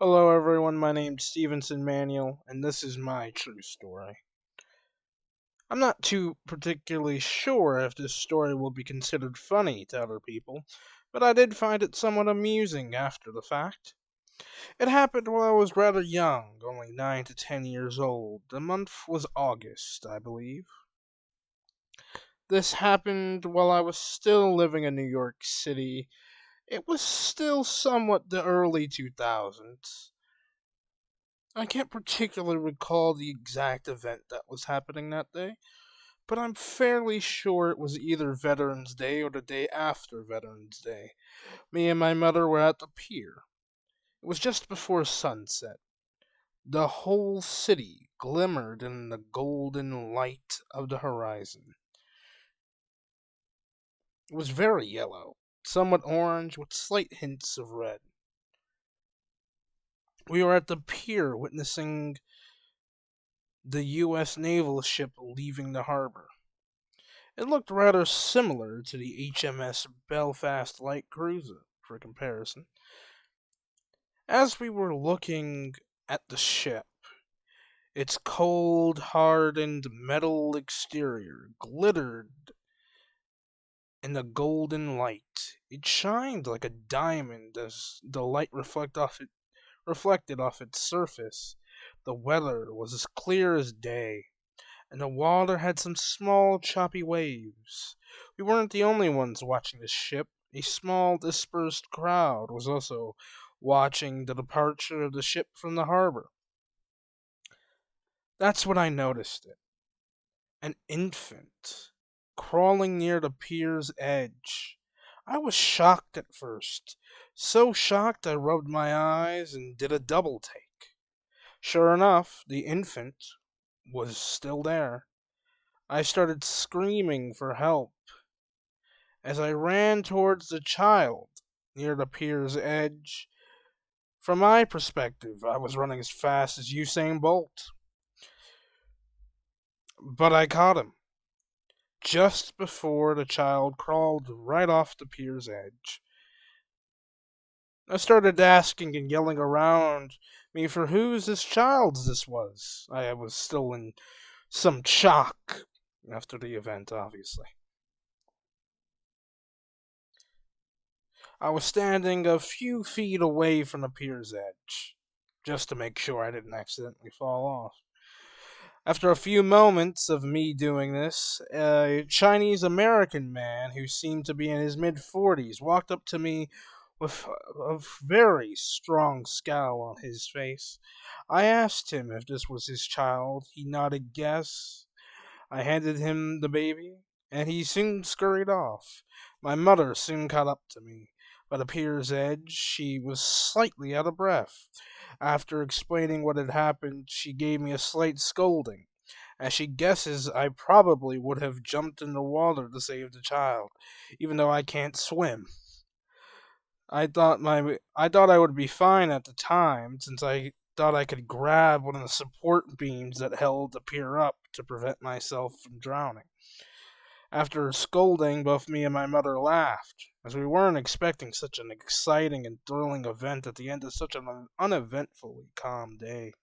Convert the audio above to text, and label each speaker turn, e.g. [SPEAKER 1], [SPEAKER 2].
[SPEAKER 1] Hello, everyone. My name's Stevenson Manuel, and this is my true story. I'm not too particularly sure if this story will be considered funny to other people, but I did find it somewhat amusing after the fact. It happened while I was rather young, only 9 to 10 years old. The month was August, I believe. This happened while I was still living in New York City. It was still somewhat the early 2000s. I can't particularly recall the exact event that was happening that day, but I'm fairly sure it was either Veterans Day or the day after Veterans Day. Me and my mother were at the pier. It was just before sunset. The whole city glimmered in the golden light of the horizon. It was very yellow, somewhat orange with slight hints of red. We were at the pier witnessing the U.S. naval ship leaving the harbor. It looked rather similar to the HMS Belfast light cruiser, for comparison. As we were looking at the ship, its cold, hardened metal exterior glittered in the golden light. It shined like a diamond as the light reflected off its surface. The weather was as clear as day, and the water had some small, choppy waves. We weren't the only ones watching the ship. A small, dispersed crowd was also watching the departure of the ship from the harbor. That's when I noticed it. An infant, crawling near the pier's edge. I was shocked at first. So shocked I rubbed my eyes and did a double take. Sure enough, the infant was still there. I started screaming for help. As I ran towards the child near the pier's edge, from my perspective, I was running as fast as Usain Bolt. But I caught him just before the child crawled right off the pier's edge. I started asking and yelling around me for whose this child's this was. I was still in some shock after the event, obviously. I was standing a few feet away from the pier's edge, just to make sure I didn't accidentally fall off. After a few moments of me doing this, a Chinese American man who seemed to be in his mid 40s walked up to me with a very strong scowl on his face. I asked him if this was his child. He nodded yes. I handed him the baby, and he soon scurried off. My mother soon caught up to me. By the pier's edge, she was slightly out of breath. After explaining what had happened, she gave me a slight scolding, as she guesses I probably would have jumped in the water to save the child, even though I can't swim. I thought I would be fine at the time, since I thought I could grab one of the support beams that held the pier up to prevent myself from drowning. After scolding, both me and my mother laughed, as we weren't expecting such an exciting and thrilling event at the end of such an uneventfully calm day.